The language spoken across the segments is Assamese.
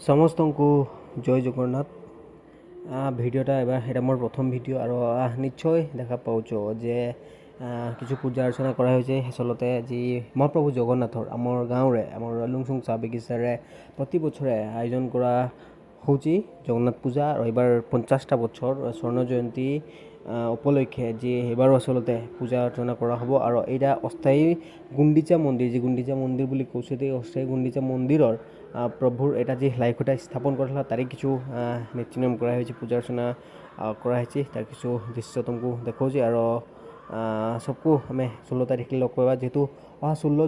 ସମସ୍ତଙ୍କୁ ଜୟ ଜଗନ୍ନାଥ। ଭିଡ଼ିଓଟା এটা ମୋର ପ୍ରଥମ ভিডিও আৰু নিশ্চয় দেখা পাওছ যে কিছু পূজা অৰ্চনা কৰা হৈছে। আচলতে যি মহাপ্ৰভু জগন্নাথৰ আমাৰ গাঁৱৰে আমাৰ লুংচুং চাহ বাগিচাৰে প্ৰতি বছৰে আয়োজন কৰা ହେଉଛି জগন্নাথ পূজা। আৰু এইবাৰ 50টা বছৰ স্বৰ্ণ জয়ন্তী উপলক্ষে যি এইবাৰো আচলতে পূজা অৰ্চনা কৰা হ'ব। আৰু এইটা অস্থায়ী গুণ্ডিচা মন্দিৰ, যি গুণ্ডিচা মন্দিৰ বুলি কৈছে, এই অস্থায়ী গুণ্ডিচা মন্দিৰৰ প্রভুর এটা যে লাইখুঁটা স্থাপন করা তারই কিছু নীতি নিয়ম করা হয়েছে, পূজা অর্চনা করা হয়েছে, তার কিছু দৃশ্য তোমাকে দেখাচ্ছি। আর সবকু আমি 16 তারিখে লগ পাবা, যেহেতু 16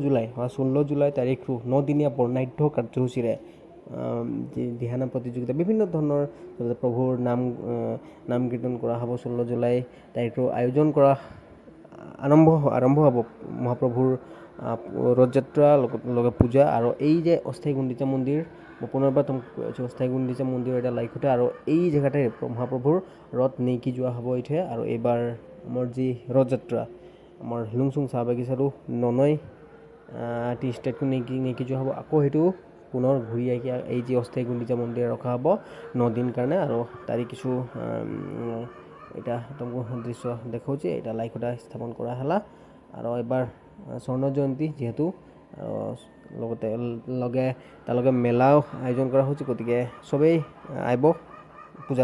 জুলাই তারিখরু 9 দিনীয়া বর্ণাঢ্য কার্যসূচীরে দিহানাম প্ৰতিযোগিতা বিভিন্ন ধৰণৰ প্ৰভুৰ নাম কীৰ্তন কৰা হ'ব। 16 জুলাই তাৰিখটো আয়োজন কৰা আৰম্ভ হ'ব মহাপ্ৰভুৰ ৰথযাত্ৰা লগে পূজা। আৰু এই যে অস্থায়ী গুণ্ডিচা মন্দিৰ পুনৰবাৰ অস্থায়ী গুণ্ডিচা মন্দিৰৰ এটা লাইখুঁটা, আৰু এই জেগাতে মহাপ্ৰভুৰ ৰথ নেকি যোৱা হ'ব এইঠে। আৰু এইবাৰ আমাৰ যি ৰথযাত্ৰা আমাৰ লুংচুং চাহ বাগিচাটো ননৈ টি ষ্টেটটো নেকি যোৱা হ'ব। আকৌ সেইটো পুনৰ ঘূৰি আহি এই যি অস্থায়ী গুণ্ডিচা মন্দিৰ ৰখা হ'ব 9 দিন কাৰণে। আৰু তাৰি কিছু এটা তোমাক দৃশ্য দেখাଉଛି, এটা লাইখুঁটা স্থাপন কৰা হেলা। আৰু এবাৰ স্বৰ্ণ জয়ন্তী যিহেতু লগে মেলাও আয়োজন কৰা হৈছে, গতিকে চবেই আহিব পূজা